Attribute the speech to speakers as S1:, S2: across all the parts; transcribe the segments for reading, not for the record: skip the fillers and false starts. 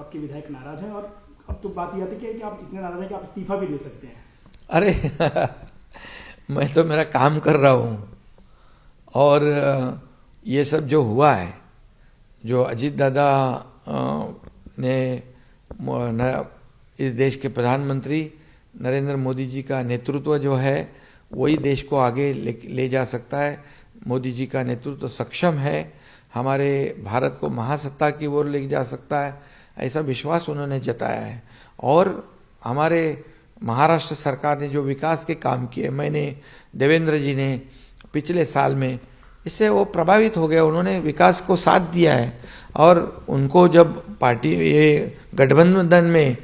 S1: आपके विधायक नाराज हैं, और अब तो बात यह आती है कि आप इतने नाराज हैं कि आप इस्तीफा भी दे सकते हैं।
S2: अरे मैं तो मेरा काम कर रहा हूँ, और ये सब जो हुआ है, जो अजीत दादा ने इस देश के प्रधानमंत्री नरेंद्र मोदी जी का नेतृत्व जो है वही देश को आगे ले जा सकता है। मोदी जी का नेतृत्व सक्षम है, हमारे भारत को महासत्ता की ओर ले जा सकता है, ऐसा विश्वास उन्होंने जताया है। और हमारे महाराष्ट्र सरकार ने जो विकास के काम किए, मैंने देवेंद्र जी ने पिछले साल में, इससे वो प्रभावित हो गए, उन्होंने विकास को साथ दिया है। और उनको जब पार्टी ये गठबंधन में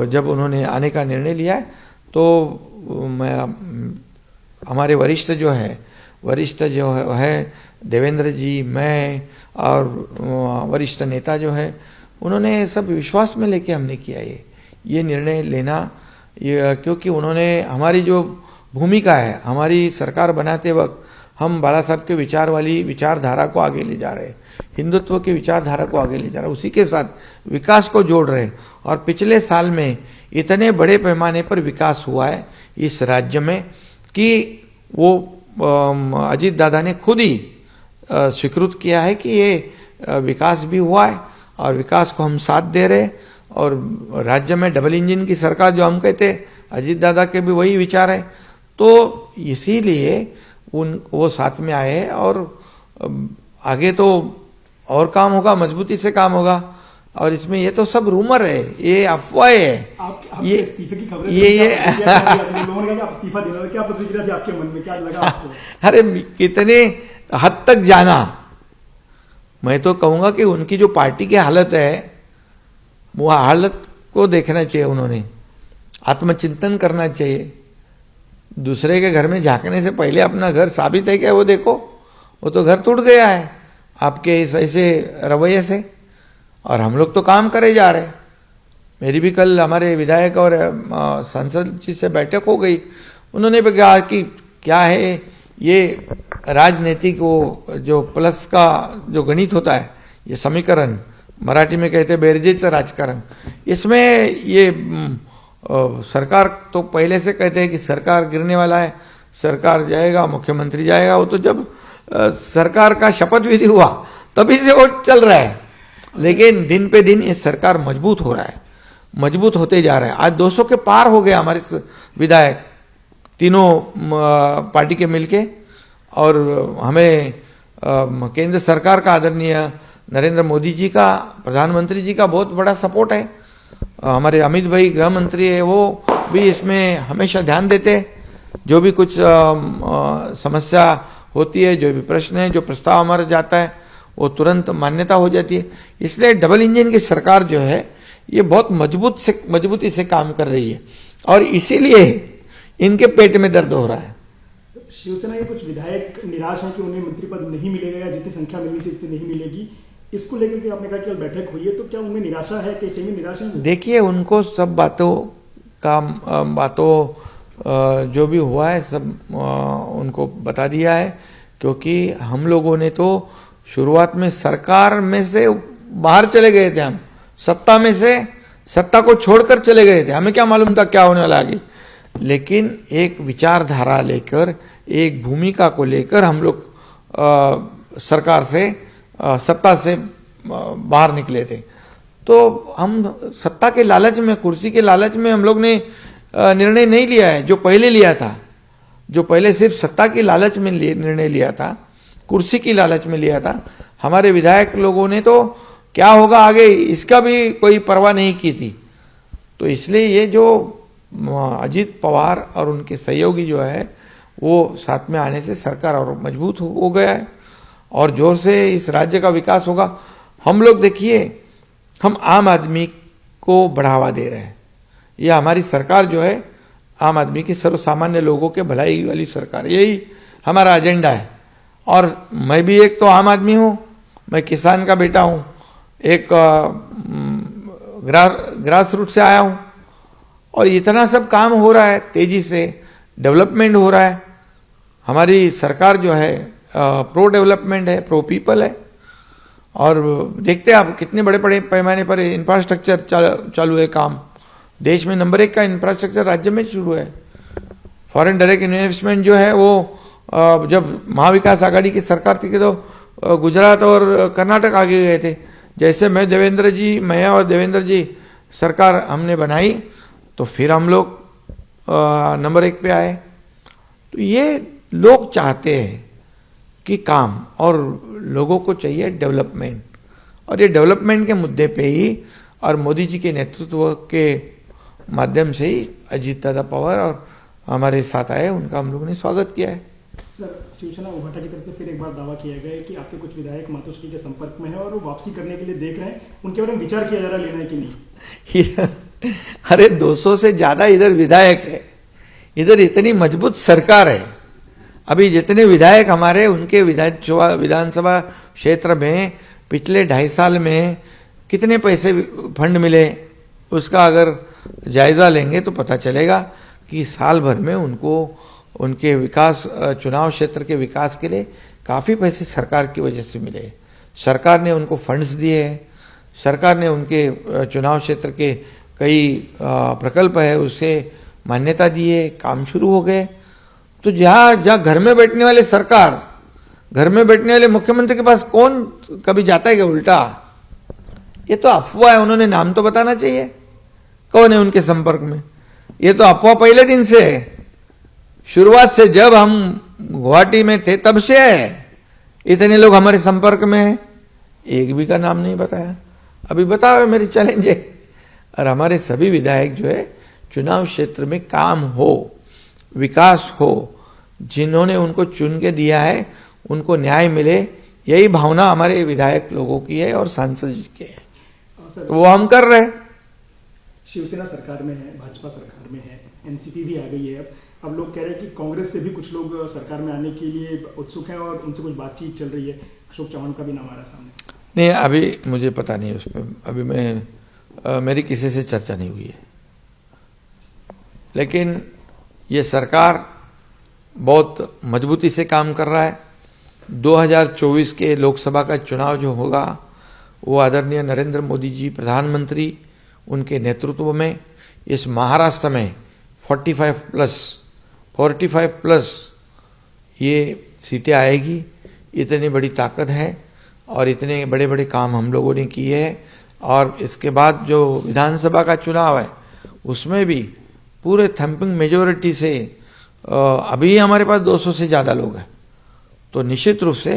S2: जब उन्होंने आने का निर्णय लिया है, तो हमारे वरिष्ठ जो है देवेंद्र जी, मैं और वरिष्ठ नेता जो है, उन्होंने सब विश्वास में लेके हमने किया ये निर्णय लेना, क्योंकि उन्होंने हमारी जो भूमिका है, हमारी सरकार बनाते वक्त हम बाला साहब के विचार वाली विचारधारा को आगे ले जा रहे हैं, हिंदुत्व की विचारधारा को आगे ले जा रहे हैं, उसी के साथ विकास को जोड़ रहे हैं। और पिछले साल में इतने बड़े पैमाने पर विकास हुआ है इस राज्य में कि वो अजीत दादा ने खुद ही स्वीकृत किया है कि ये विकास भी हुआ है और विकास को हम साथ दे रहे हैं। और राज्य में डबल इंजन की सरकार जो हम कहते हैं, अजीत दादा के भी वही विचार है, तो इसीलिए वो साथ में आए हैं। और आगे तो और काम होगा, मजबूती से काम होगा। और इसमें ये तो सब रूमर है, ये अफवाह है।
S1: ये इस्तीफे की खबर लोगों ने कहा कि आप इस्तीफा दे रहे हो, क्या प्रतिक्रिया थी आपके मन में, क्या लगा आपको?
S2: अरे कितने हद तक जाना, मैं तो कहूंगा कि उनकी जो पार्टी की हालत है, वो हालत को देखना चाहिए, उन्होंने आत्मचिंतन करना चाहिए। दूसरे के घर में झांकने से पहले अपना घर साबित है क्या वो देखो। वो तो घर टूट गया है आपके इस ऐसे रवैये से, और हम लोग तो काम करे जा रहे हैं। मेरी भी कल हमारे विधायक और सांसद जी से बैठक हो गई, उन्होंने भी कहा कि क्या है ये राजनीतिक वो जो प्लस का जो गणित होता है, ये समीकरण मराठी में कहते हैं बेरजेचं राजकारण, इसमें ये सरकार तो पहले से कहते हैं कि सरकार गिरने वाला है, सरकार जाएगा, मुख्यमंत्री जाएगा। वो तो जब सरकार का शपथ विधि हुआ तभी से वो चल रहा है, लेकिन दिन पे दिन ये सरकार मजबूत हो रहा है, मजबूत होते जा रहा है। आज 200 के पार हो गए हमारे विधायक तीनों पार्टी के मिलके। और हमें केंद्र सरकार का आदरणीय नरेंद्र मोदी जी का, प्रधानमंत्री जी का बहुत बड़ा सपोर्ट है। हमारे अमित भाई गृह मंत्री है, वो भी इसमें हमेशा ध्यान देते हैं। जो भी कुछ समस्या होती है, जो भी प्रश्न है, जो प्रस्ताव हमारा जाता है, वो तुरंत मान्यता हो जाती है। इसलिए डबल इंजन की सरकार जो है ये बहुत मजबूती से काम कर रही है, और इसीलिए इनके पेट में दर्द हो रहा है।
S1: शिवसेना के कुछ विधायक निराश हैं कि उन्हें मंत्री पद नहीं मिलेगा, या जितनी संख्या मिलनी चाहिए उतनी नहीं मिलेगी। इसको लेकर के आपने कहा कि बैठक हुई है, तो क्या उनमें निराशा है, कैसे में निराशा है?
S2: देखिए, उनको सब बातों जो भी हुआ है सब उनको बता दिया है, क्योंकि हम लोगों ने तो शुरुआत में सरकार में से बाहर चले गए थे, हम सत्ता में से सत्ता को छोड़कर चले गए थे। हमें क्या मालूम था क्या होने वाला आगे, लेकिन एक विचारधारा लेकर, एक भूमिका को लेकर हम लोग सरकार से, सत्ता से बाहर निकले थे। तो हम सत्ता के लालच में, कुर्सी के लालच में हम लोग ने निर्णय नहीं लिया है जो पहले लिया था, जो पहले सिर्फ सत्ता की लालच में निर्णय लिया था, कुर्सी की लालच में लिया था। हमारे विधायक लोगों ने तो क्या होगा आगे इसका भी कोई परवाह नहीं की थी। तो इसलिए ये जो अजीत पवार और उनके सहयोगी जो है, वो साथ में आने से सरकार और मजबूत हो गया है, और जोर से इस राज्य का विकास होगा। हम लोग देखिए, हम आम आदमी को बढ़ावा दे रहे हैं। ये हमारी सरकार जो है आम आदमी की, सर्वसामान्य लोगों के भलाई वाली सरकार, यही हमारा एजेंडा है। और मैं भी एक तो आम आदमी हूँ, मैं किसान का बेटा हूँ, एक ग्रास रूट से आया हूँ, और इतना सब काम हो रहा है, तेजी से डेवलपमेंट हो रहा है। हमारी सरकार जो है प्रो डेवलपमेंट है, प्रो पीपल है, और देखते हैं आप कितने बड़े बड़े पैमाने पर इंफ्रास्ट्रक्चर चालू है काम। देश में नंबर 1 का इंफ्रास्ट्रक्चर राज्य में शुरू है। फॉरेन डायरेक्ट इन्वेस्टमेंट जो है वो जब महाविकास आघाड़ी की सरकार थी तो गुजरात और कर्नाटक आगे गए थे। जैसे मैं और देवेंद्र जी सरकार हमने बनाई तो फिर हम लोग नंबर 1 पे आए। तो ये लोग चाहते हैं कि काम, और लोगों को चाहिए डेवलपमेंट, और ये डेवलपमेंट के मुद्दे पे ही और मोदी जी के नेतृत्व के माध्यम से ही अजीत दादा पवार और हमारे साथ आए, उनका हम लोगों ने स्वागत किया है।
S1: सर, शिवसेना उभाटा की तरफ से फिर एक बार दावा किया गया है कि आपके कुछ विधायक मातोश्री के संपर्क में है और वो वापसी करने के लिए देख रहे हैं, उनके बारे में विचार किया जा रहा है, लेना है कि नहीं?
S2: अरे 200 से ज्यादा इधर विधायक है, इधर इतनी मजबूत सरकार है। अभी जितने विधायक हमारे, उनके विधानसभा क्षेत्र में पिछले 2.5 साल में कितने पैसे फंड मिले, उसका अगर जायजा लेंगे तो पता चलेगा कि साल भर में उनको उनके विकास, चुनाव क्षेत्र के विकास के लिए काफी पैसे सरकार की वजह से मिले। सरकार ने उनको फंड्स दिए हैं, सरकार ने उनके चुनाव क्षेत्र के कई प्रकल्प है उसे मान्यता दी है, काम शुरू हो गए। तो जहां घर में बैठने वाले सरकार, घर में बैठने वाले मुख्यमंत्री के पास कौन कभी जाता है क्या उल्टा? ये तो अफवाह है, उन्होंने नाम तो बताना चाहिए कौन है उनके संपर्क में। ये तो अफवाह पहले दिन से है, शुरुआत से जब हम गुवाहाटी में थे तब से है। इतने लोग हमारे संपर्क में हैं, एक भी का नाम नहीं बताया। अभी बताओ, मेरी चैलेंज है। और हमारे सभी विधायक जो है चुनाव क्षेत्र में काम हो, विकास हो, जिन्होंने उनको चुन के दिया है उनको न्याय मिले, यही भावना हमारे विधायक लोगों की है और सांसद जी की है, वो हम कर रहे हैं।
S1: शिवसेना सरकार में है, भाजपा सरकार में है, एनसीपी भी आ गई है। अब लोग कह रहे हैं कि कांग्रेस से भी कुछ लोग सरकार में आने के लिए उत्सुक हैं और उनसे कुछ बातचीत चल रही है। अशोक चौहान का भी नाम आ रहा है सामने।
S2: नहीं, अभी मुझे पता नहीं उस पर, अभी मेरी किसी से चर्चा नहीं हुई है। लेकिन ये सरकार बहुत मजबूती से काम कर रहा है। 2024 के लोकसभा का चुनाव जो होगा वो आदरणीय नरेंद्र मोदी जी प्रधानमंत्री, उनके नेतृत्व में इस महाराष्ट्र में 45 प्लस ये सीटें आएगी। इतनी बड़ी ताकत है और इतने बड़े बड़े काम हम लोगों ने किए हैं। और इसके बाद जो विधानसभा का चुनाव है उसमें भी पूरे थम्पिंग मेजोरिटी से अभी हमारे पास 200 से ज़्यादा लोग हैं। तो निश्चित रूप से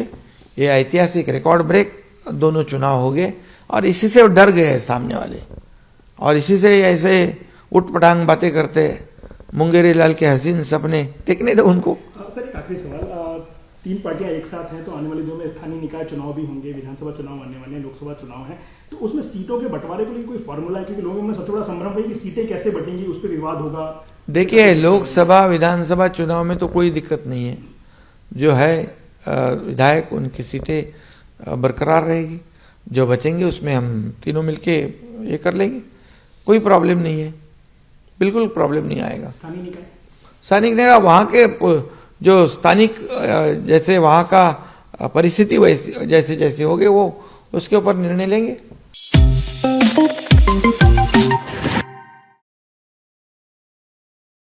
S2: ये ऐतिहासिक रिकॉर्ड ब्रेक दोनों चुनाव हो गए और इसी से डर गए हैं सामने वाले, और इसी से ऐसे उठपटांग बातें करते हैं। मुंगेरी लाल के हसीन सपने देखने दो उनको।
S1: सर, एक आखिरी सवाल, 3 पार्टियां एक साथ हैं तो आने वाले दिनों में स्थानीय निकाय चुनाव भी होंगे, विधानसभा चुनाव आने वाले हैं, लोकसभा चुनाव है, तो उसमें सीटों के बंटवारे के लिए कोई फॉर्मूला है? क्योंकि लोगों में सबसे बड़ा संभ्रम है कि सीटें कैसे बटेंगी, उस पर विवाद होगा।
S2: देखिए, लोकसभा विधानसभा चुनाव में तो कोई दिक्कत नहीं है, जो है विधायक उनकी सीटें बरकरार रहेगी, जो बचेंगे उसमें हम तीनों मिलके ये कर लेंगे, कोई प्रॉब्लम नहीं है, बिल्कुल प्रॉब्लम नहीं आएगा। स्थानिक निकाय वहाँ के जो स्थानिक जैसे वहाँ का परिस्थिति वैसे जैसे जैसे होगे वो उसके ऊपर निर्णय लेंगे।